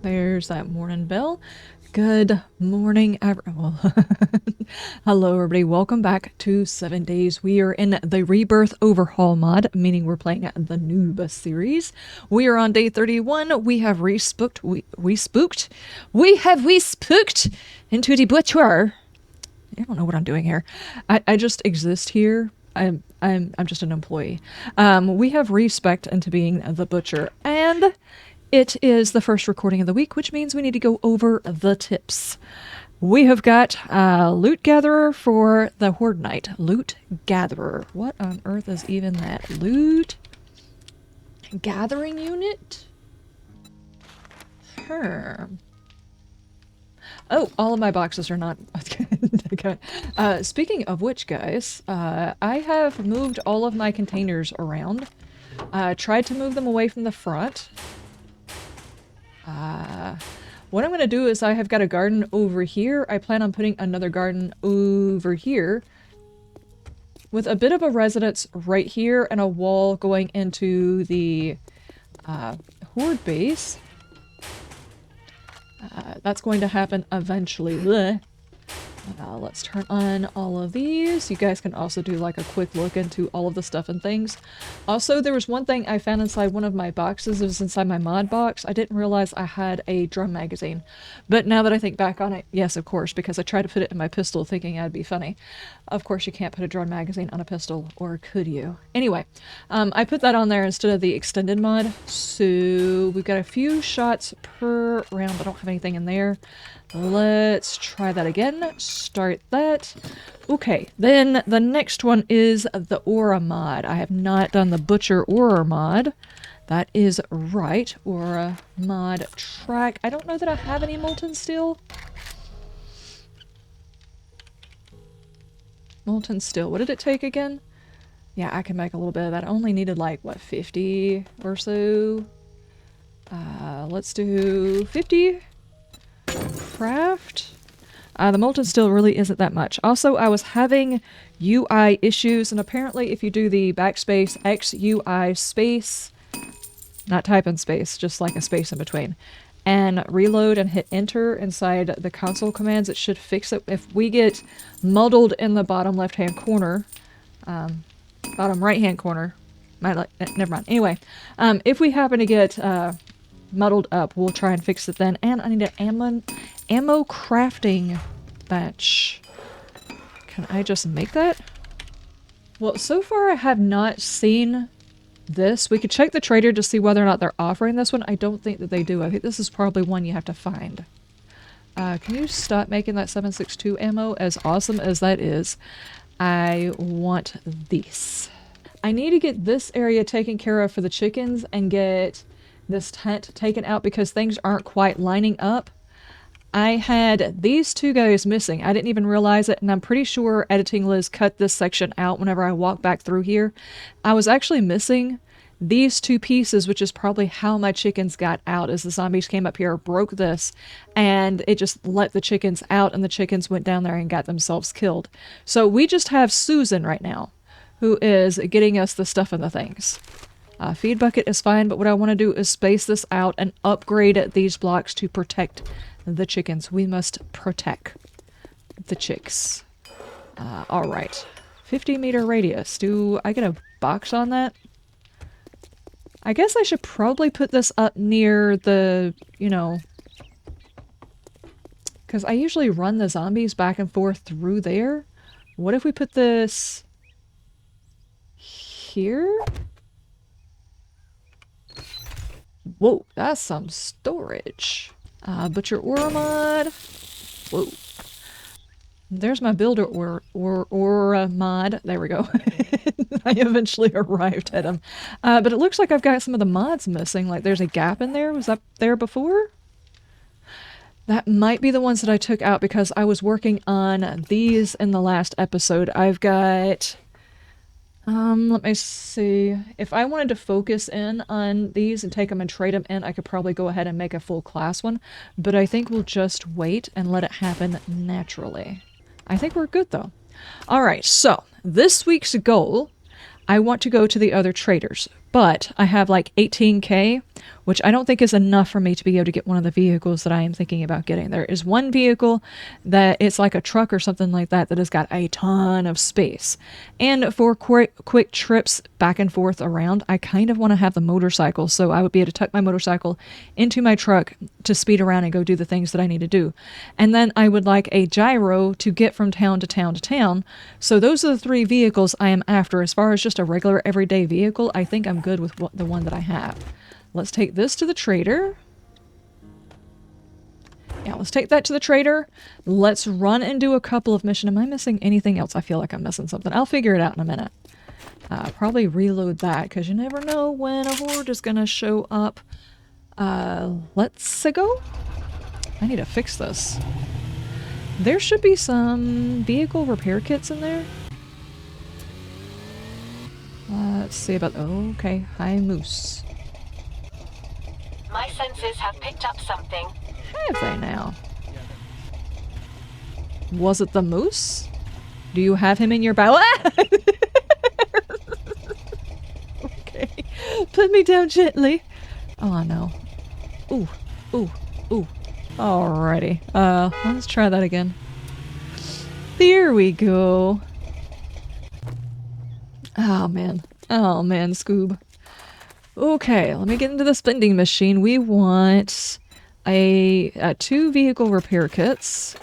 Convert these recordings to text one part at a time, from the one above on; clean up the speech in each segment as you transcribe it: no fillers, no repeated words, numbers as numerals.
There's that morning bell. Good morning, everyone. Hello, everybody. Welcome back to 7 Days. We are in the Rebirth Overhaul mod, meaning we're playing the Noob series. We are on day 31. We have re-spooked. We spooked. We spooked into the butcher. I don't know what I'm doing here. I just exist here. I'm just an employee. We have respect into being the butcher, and it is the first recording of the week, which means we need to go over the tips. We have got Loot Gatherer for the Horde Knight. Loot Gatherer. What on earth is even that? Loot Gathering Unit? Oh, all of my boxes are not... Okay. Speaking of which, guys, I have moved all of my containers around. Tried to move them away from the front. What I'm going to do is I have got a garden over here. I plan on putting another garden over here with a bit of a residence right here and a wall going into the horde base. That's going to happen eventually. Blech. Let's turn on all of these. You guys can also do like a quick look into all of the stuff and things. Also, there was one thing I found inside one of my boxes. It was inside my mod box. I didn't realize I had a drum magazine. But now that I think back on it, yes, of course, because I tried to put it in my pistol thinking I'd be funny. Of course, you can't put a drum magazine on a pistol, or could you? Anyway, I put that on there instead of the extended mod. So we've got a few shots per round. I don't have anything in there. Let's try that again. Start that. Okay, then the next one is the Aura mod. I have not done the Butcher Aura mod. That is right. Aura mod track. I don't know that I have any Molten Steel. Molten Steel. What did it take again? Yeah, I can make a little bit of that. I only needed like, what, 50 or so? Let's do 50. Craft. The molten steel really isn't that much. Also, I was having UI issues, and apparently if you do the backspace X UI space, not type in space, just like a space in between, and reload and hit enter inside the console commands, it should fix it. If we get muddled in the bottom left hand corner, bottom right hand corner, never mind. Anyway, if we happen to get muddled up, we'll try and fix it then. And I need an ammo crafting bench. Can I just make that? Well, so far I have not seen this. We could check the trader to see whether or not they're offering this one. I don't think that they do. I think this is probably one you have to find. Can you stop making that 7.62 ammo? As awesome as that is, I want this. I need to get this area taken care of for the chickens and get this tent taken out because things aren't quite lining up. I had these two guys missing. I didn't even realize it, and I'm pretty sure Editing Liz cut this section out whenever I walked back through here. I was actually missing these two pieces, which is probably how my chickens got out, as the zombies came up here, broke this, and it just let the chickens out, and the chickens went down there and got themselves killed. So we just have Susan right now, who is getting us the stuff and the things. Feed bucket is fine, but what I want to do is space this out and upgrade these blocks to protect the chickens. We must protect the chicks. Alright. 50-meter radius. Do I get a box on that? I guess I should probably put this up near the, you know... because I usually run the zombies back and forth through there. What if we put this... here? Whoa, that's some storage. Butcher Aura mod. Whoa. There's my builder Aura mod. There we go. I eventually arrived at him. But it looks like I've got some of the mods missing. Like there's a gap in there. Was that there before? That might be the ones that I took out because I was working on these in the last episode. I've got... let me see. If I wanted to focus in on these and take them and trade them in, I could probably go ahead and make a full class one, but I think we'll just wait and let it happen naturally. I think we're good though. Alright, so this week's goal, I want to go to the other traders, but I have like 18k, which I don't think is enough for me to be able to get one of the vehicles that I am thinking about getting. There is one vehicle that it's like a truck or something like that that has got a ton of space. And for quick trips back and forth around, I kind of want to have the motorcycle, so I would be able to tuck my motorcycle into my truck to speed around and go do the things that I need to do. And then I would like a gyro to get from town to town to town. So those are the three vehicles I am after. As far as just a regular everyday vehicle, I think I'm good with the one that I have. Let's take this to the trader. Yeah, let's take that to the trader. Let's run and do a couple of missions. Am I missing anything else? I feel like I'm missing something. I'll figure it out in a minute. Probably reload that, because you never know when a horde is going to show up. Let's go. I need to fix this. There should be some vehicle repair kits in there. Let's see about... Oh, okay. Hi, Moose. My senses have picked up something. Have they now? Was it the moose? Do you have him in your bow? Okay. Put me down gently. Oh, no. Ooh. Ooh. Ooh. Alrighty. Let's try that again. There we go. Oh, man. Oh, man, Scoob. Okay, let me get into the spending machine. We want a 2 vehicle repair kits.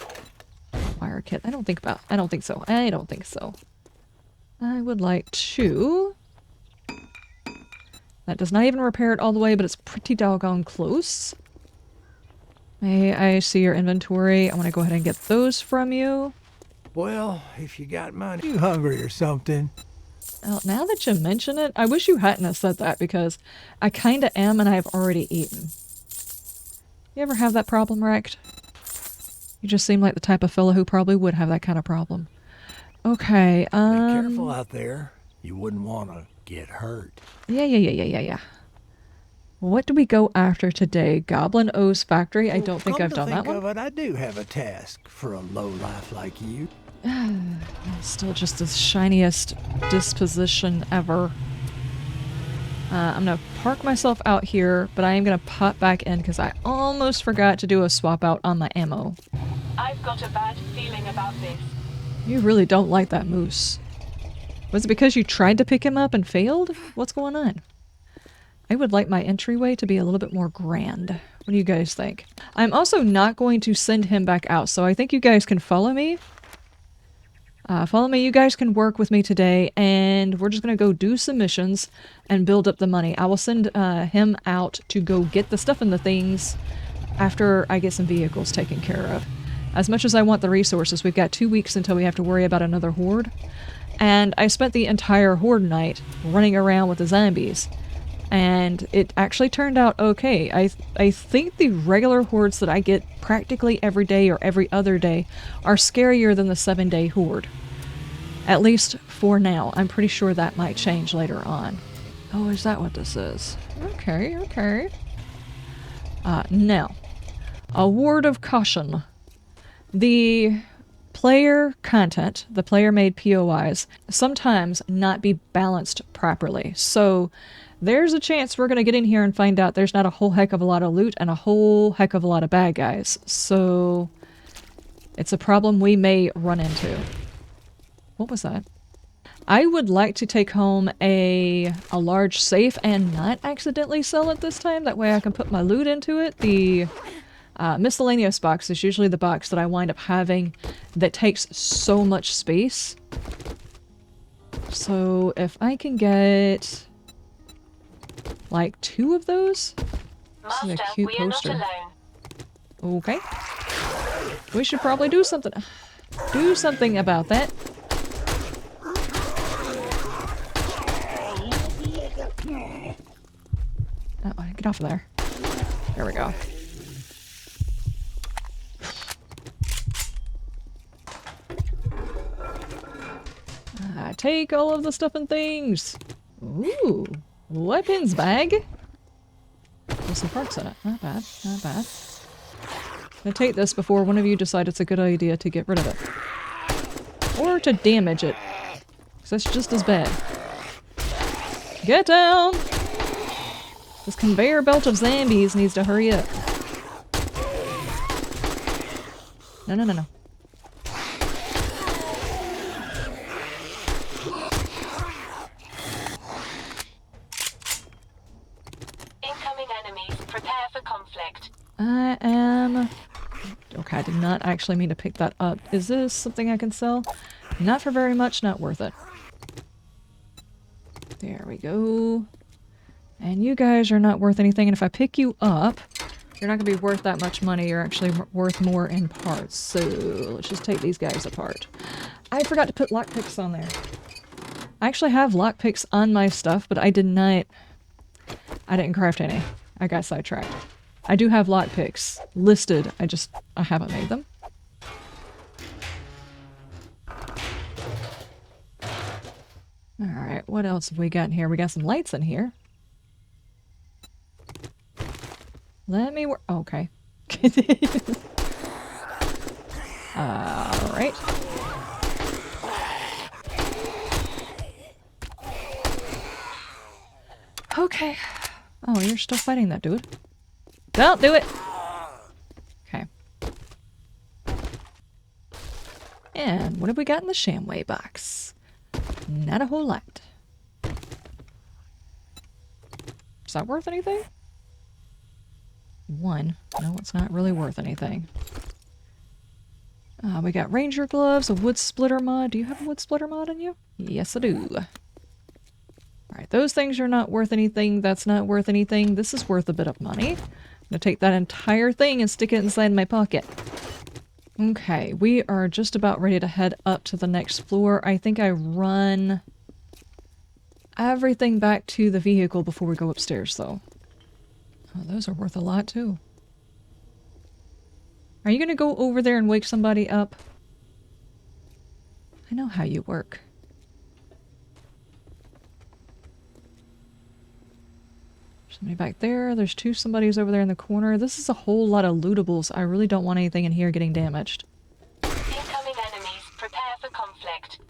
Wire kit. I don't think so. I don't think so. I would like 2. That does not even repair it all the way, but it's pretty doggone close. May I see your inventory? I want to go ahead and get those from you. Well, if you got money, you hungry or something? Well, now that you mention it, I wish you hadn't have said that, because I kinda am and I've already eaten. You ever have that problem, Rect? You just seem like the type of fellow who probably would have that kind of problem. Okay, Be careful out there. You wouldn't want to get hurt. Yeah. What do we go after today? Goblin O's factory? I don't think I've done that one. Of it, I do have a task for a lowlife like you. Still just the shiniest disposition ever. I'm gonna park myself out here, but I am gonna pop back in because I almost forgot to do a swap out on my ammo. I've got a bad feeling about this. You really don't like that moose. Was it because you tried to pick him up and failed? What's going on? I would like my entryway to be a little bit more grand. What do you guys think? I'm also not going to send him back out, so I think you guys can follow me. Follow me, you guys can work with me today, and we're just gonna go do some missions and build up the money. I will send him out to go get the stuff and the things after I get some vehicles taken care of. As much as I want the resources, we've got 2 weeks until we have to worry about another horde. And I spent the entire horde night running around with the zombies. And it actually turned out okay. I think the regular hordes that I get practically every day or every other day are scarier than the 7-day horde. At least for now. I'm pretty sure that might change later on. Oh, is that what this is? Okay. Now, a word of caution. The player content, the player-made POIs, sometimes not be balanced properly. So there's a chance we're going to get in here and find out there's not a whole heck of a lot of loot and a whole heck of a lot of bad guys. So it's a problem we may run into. What was that? I would like to take home a large safe and not accidentally sell it this time. That way I can put my loot into it. The miscellaneous box is usually the box that I wind up having that takes so much space. So if I can get like 2 of those. This is a cute poster. Okay. We should probably do something about that. Oh, get off of there. There we go. Take all of the stuff and things. Ooh. Weapons bag? There's some parts in it. Not bad. Not bad. I'm gonna take this before one of you decide it's a good idea to get rid of it. Or to damage it. Because that's just as bad. Get down! This conveyor belt of zombies needs to hurry up. No, no, no, no. Incoming enemies. Prepare for conflict. I am... Okay, I did not actually mean to pick that up. Is this something I can sell? Not for very much, not worth it. There we go. And you guys are not worth anything, and if I pick you up, you're not going to be worth that much money. You're actually worth more in parts. So let's just take these guys apart. I forgot to put lockpicks on there. I actually have lockpicks on my stuff, but I did not... I didn't craft any. I got sidetracked. I do have lockpicks listed. I haven't made them. Alright, what else have we got in here? We got some lights in here. Let me work. Okay. Alright. Okay. Oh, you're still fighting that dude. Don't do it! Okay. And what have we got in the Shamway box? Not a whole lot. Is that worth anything? One. No, it's not really worth anything. We got ranger gloves, a wood splitter mod. Do you have a wood splitter mod in you? Yes, I do. Alright, those things are not worth anything. That's not worth anything. This is worth a bit of money. I'm gonna take that entire thing and stick it inside my pocket. Okay, we are just about ready to head up to the next floor. I think I run everything back to the vehicle before we go upstairs, though. Oh, those are worth a lot, too. Are you gonna go over there and wake somebody up? I know how you work. Somebody back there. There's two somebodies over there in the corner. This is a whole lot of lootables. I really don't want anything in here getting damaged. Incoming enemies. Prepare for conflict.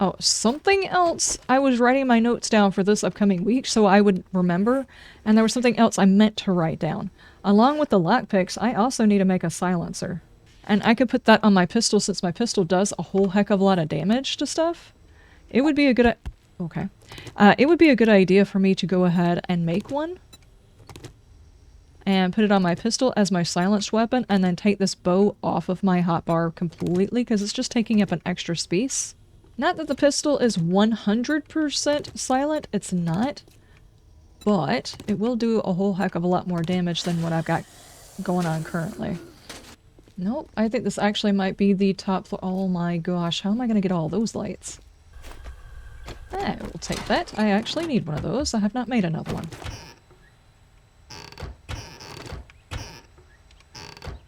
Oh, something else. I was writing my notes down for this upcoming week so I would remember, and there was something else I meant to write down. Along with the lockpicks, I also need to make a silencer. And I could put that on my pistol since my pistol does a whole heck of a lot of damage to stuff. It would be a good... Okay. It would be a good idea for me to go ahead and make one. And put it on my pistol as my silenced weapon, and then take this bow off of my hotbar completely, because it's just taking up an extra space. Not that the pistol is 100% silent, it's not. But it will do a whole heck of a lot more damage than what I've got going on currently. Nope, I think this actually might be the top floor. Oh my gosh, how am I going to get all those lights? I will take that. I actually need one of those. I have not made another one.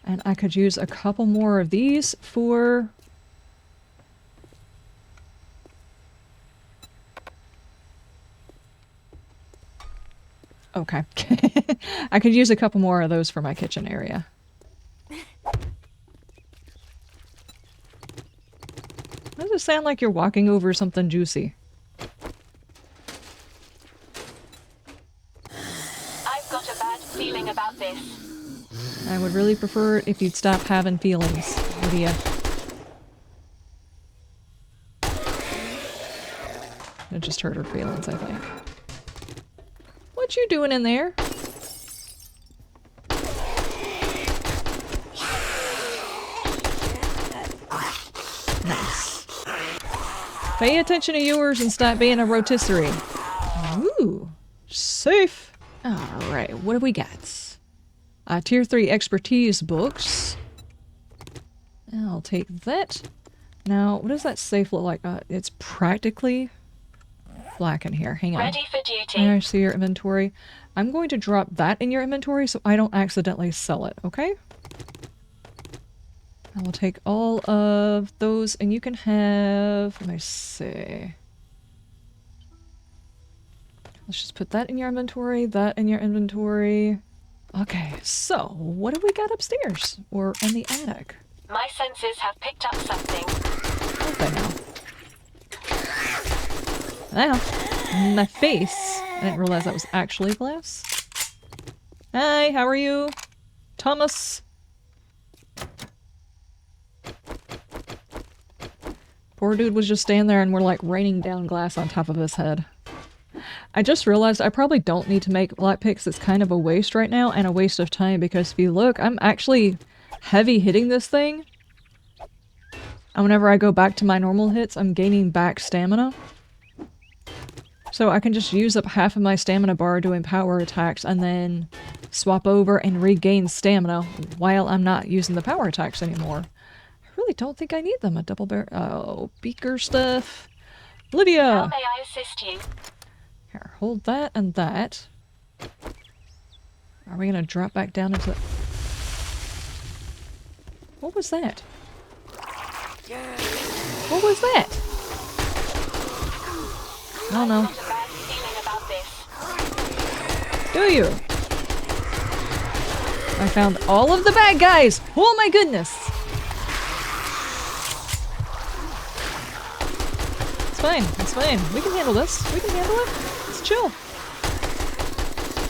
And I could use a couple more of these for... Okay. I could use a couple more of those for my kitchen area. Does it sound like you're walking over something juicy? I've got a bad feeling about this. I would really prefer it if you'd stop having feelings, Lydia. It just hurt her feelings, I think. What you doing in there? Nice. Pay attention to yours and stop being a rotisserie. Ooh, safe. Alright, what do we got? Tier 3 expertise books. I'll take that. Now, what does that safe look like? It's practically black in here. Hang on. Ready for duty. I see your inventory. I'm going to drop that in your inventory so I don't accidentally sell it, okay? I will take all of those and you can have... Let me see. Let's just put that in your inventory, that in your inventory. Okay, so what do we got upstairs? Or in the attic? My senses have picked up something. What the hell? Ow. My face. I didn't realize that was actually glass. Hi, how are you? Thomas? Poor dude was just standing there and we're like raining down glass on top of his head. I just realized I probably don't need to make lockpicks. It's kind of a waste right now and a waste of time because if you look, I'm actually heavy hitting this thing. And whenever I go back to my normal hits, I'm gaining back stamina. So I can just use up half of my stamina bar doing power attacks and then swap over and regain stamina while I'm not using the power attacks anymore. I really don't think I need them. A double bear. Oh, beaker stuff. Lydia! How may I assist you? Here, hold that and that. Are we gonna drop back down into the... What was that? What was that? Oh no. Not a bad feeling about this. Do you? I found all of the bad guys! Oh my goodness! It's fine, it's fine. We can handle this. We can handle it. Let's chill.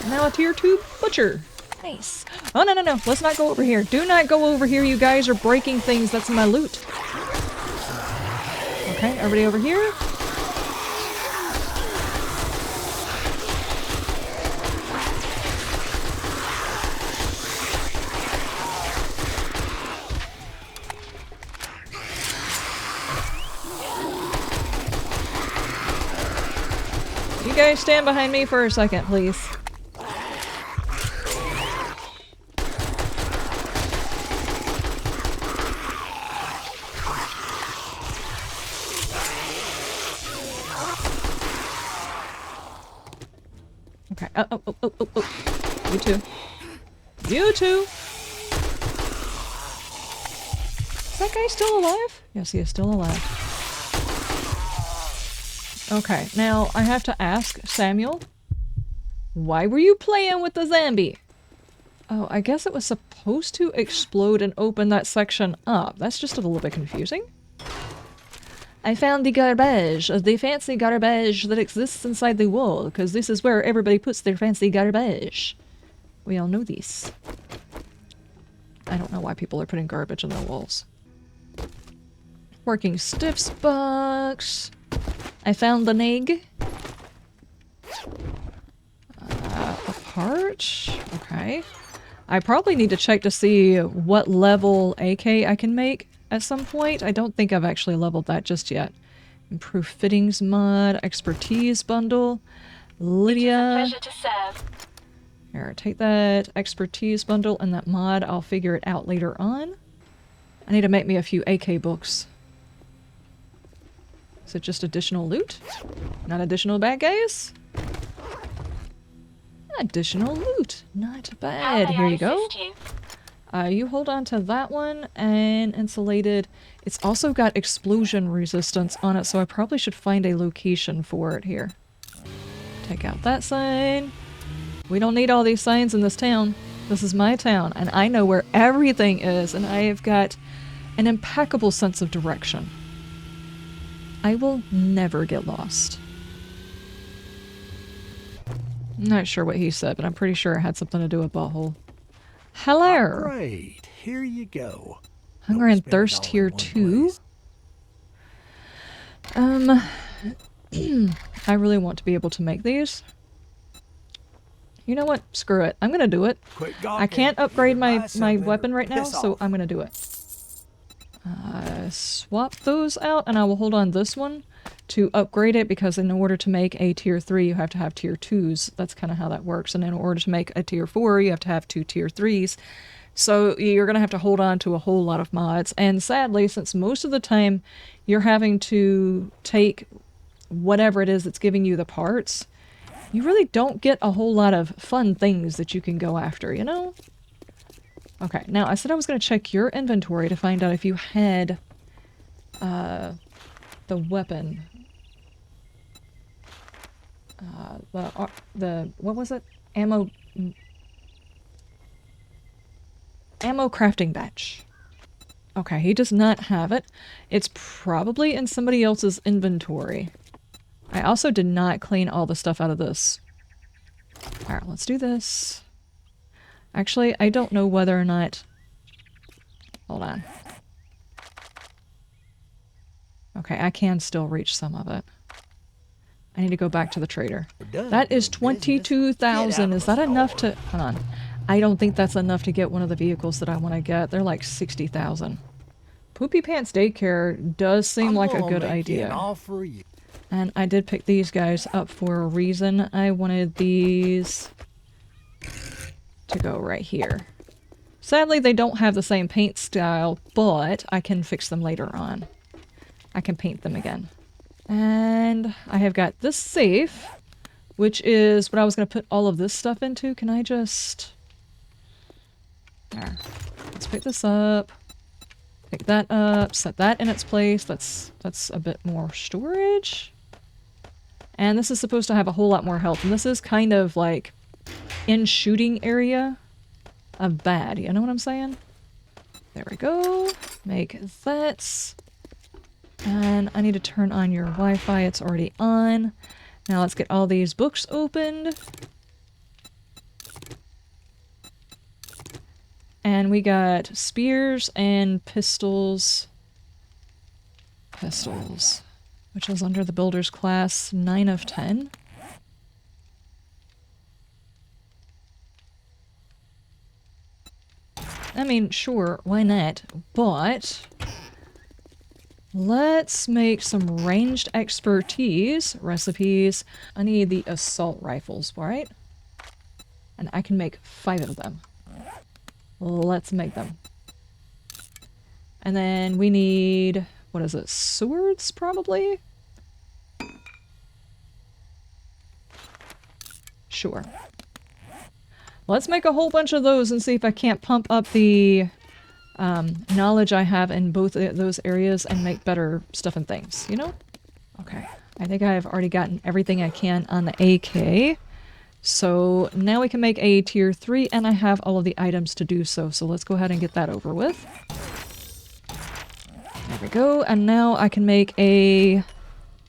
Now a tier 2 butcher. Nice. Oh no no no, let's not go over here. Do not go over here, you guys are breaking things that's in my loot. Okay, everybody over here? You guys stand behind me for a second, please. Okay. Oh. You too. You too! Is that guy still alive? Yes, he is still alive. Okay, now I have to ask Samuel, why were you playing with the zombie? Oh, I guess it was supposed to explode and open that section up. That's just a little bit confusing. I found the garbage, the fancy garbage that exists inside the wall, because this is where everybody puts their fancy garbage. We all know this. I don't know why people are putting garbage on their walls. Working stiffs box. I found an egg. A part? Okay. I probably need to check to see what level AK I can make at some point. I don't think I've actually leveled that just yet. Improve fittings mod, expertise bundle. Lydia. It's a pleasure to serve. Here, take that expertise bundle and that mod. I'll figure it out later on. I need to make me a few AK books. Is it just additional loot? Not additional bad guys? Additional loot. Not bad. Here you go. You hold on to that one and insulated. It's also got explosion resistance on it, so I probably should find a location for it here. Take out that sign. We don't need all these signs in this town. This is my town, and I know where everything is, and I have got an impeccable sense of direction. I will never get lost. I'm not sure what he said, but I'm pretty sure it had something to do with butthole. Hello! Great, here you go. Hunger and Thirst tier 2. I really want to be able to make these. You know what? Screw it. I'm gonna do it. I can't upgrade my weapon right now, so I'm gonna do it. Swap those out, and I will hold on this one to upgrade it, because in order to make a tier 3, you have to have tier 2s. That's kind of how that works. And in order to make a tier 4, you have to have 2 tier 3s. So you're going to have to hold on to a whole lot of mods. And sadly, since most of the time you're having to take whatever it is that's giving you the parts, you really don't get a whole lot of fun things that you can go after, you know? Okay, now I said I was going to check your inventory to find out if you had the weapon. What was it? Ammo. Ammo crafting bench. Okay, he does not have it. It's probably in somebody else's inventory. I also did not clean all the stuff out of this. Alright, let's do this. Actually, I don't know whether or not... Hold on. Okay, I can still reach some of it. I need to go back to the trader. That is 22,000. Is that enough to... Hold on. I don't think that's enough to get one of the vehicles that I want to get. They're like 60,000. Poopy Pants Daycare does seem like a good idea. And I did pick these guys up for a reason. I wanted these to go right here. Sadly, they don't have the same paint style, but I can fix them later on. I can paint them again. And I have got this safe, which is what I was going to put all of this stuff into. Can I just... There. Let's pick this up. Pick that up. Set that in its place. That's a bit more storage. And this is supposed to have a whole lot more health. And this is kind of like in shooting area of bad. You know what I'm saying? There we go. Make that. And I need to turn on your Wi-Fi. It's already on. Now let's get all these books opened. And we got spears and pistols. Pistols. Which is under the builder's class 9 of 10. I mean, sure, why not? But let's make some ranged expertise recipes. I need the assault rifles, right? And I can make 5 of them. Let's make them. And then we need, what is it, swords probably? Sure. Let's make a whole bunch of those and see if I can't pump up the knowledge I have in both those areas and make better stuff and things, you know? Okay. I think I've already gotten everything I can on the AK. So now we can make a tier 3 and I have all of the items to do so. So let's go ahead and get that over with. There we go. And now I can make a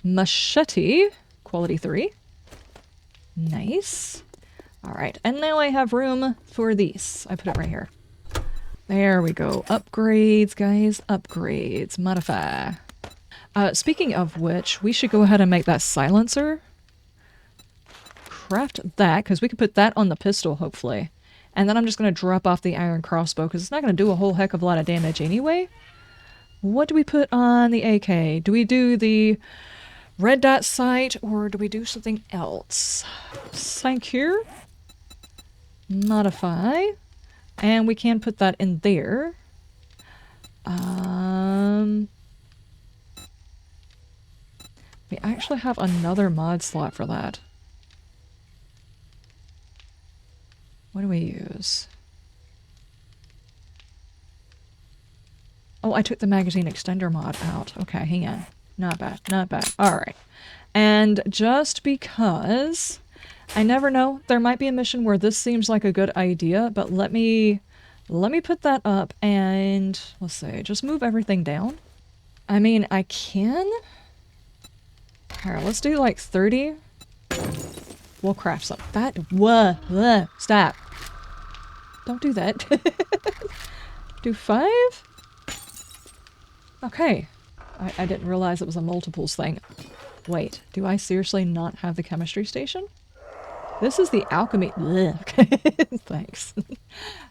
machete, quality 3. Nice. All right. And now I have room for these. I put it right here. There we go. Upgrades, guys. Upgrades. Modify. Speaking of which, we should go ahead and make that silencer. Craft that, because we could put that on the pistol, hopefully. And then I'm just going to drop off the iron crossbow, because it's not going to do a whole heck of a lot of damage anyway. What do we put on the AK? Do we do the red dot sight, or do we do something else? Secure. Modify. And we can put that in there. We actually have another mod slot for that. What do we use? Oh, I took the magazine extender mod out. Okay, hang on. Not bad, not bad. Alright. And just because... I never know. There might be a mission where this seems like a good idea, but let me put that up and... Let's see, just move everything down. I mean, I can... Here, let's do like 30. We'll craft some. That... Whoa, stop. Don't do that. Do 5? Okay. I didn't realize it was a multiples thing. Wait, do I seriously not have the chemistry station? This is the alchemy. Thanks.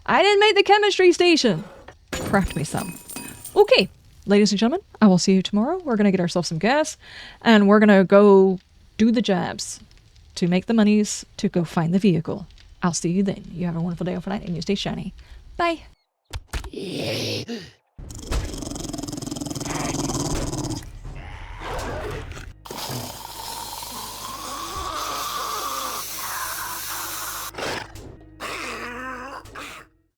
I didn't make the chemistry station. Craft me some. Okay, ladies and gentlemen, I will see you tomorrow. We're going to get ourselves some gas, and we're going to go do the jobs to make the monies to go find the vehicle. I'll see you then. You have a wonderful day overnight, and you stay shiny. Bye.